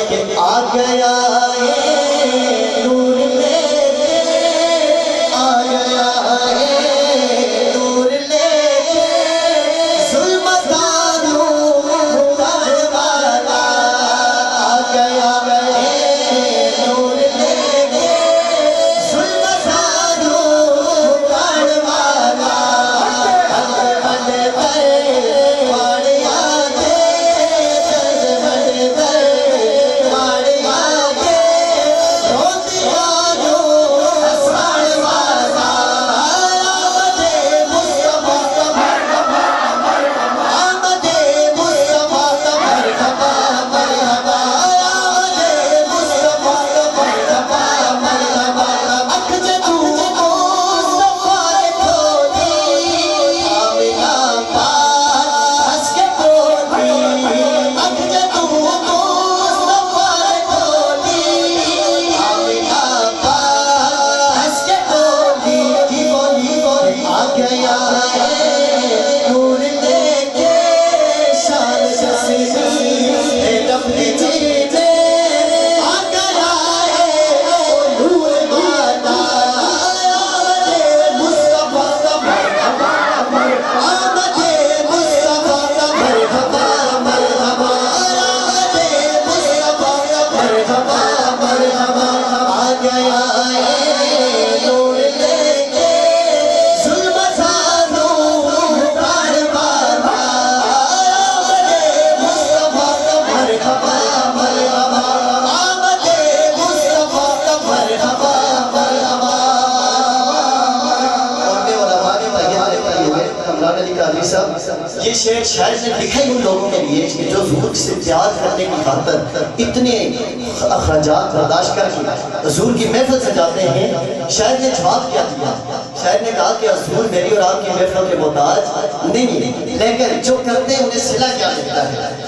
کہ آ گیا نور لے کے آ گیا نور لے کے ظلمتانوں اتار والا آ گیا نور لے کے ظلمتانوں اتار والا یہ شعر شاعر نے لکھا ہی ان لوگوں کے لیے کہ جو حضور سے پیار کرنے کی خاطر اتنے اخراجات برداشت کر کے حضور کی محفل سجاتے ہیں. شاعر نے جواب کیا دیا؟ شاعر نے کہا کہ حضور میری اور آپ کی محفلوں کے محتاج نہیں، لیکن جو کرتے ہیں انہیں صلہ کیا ملتا ہے.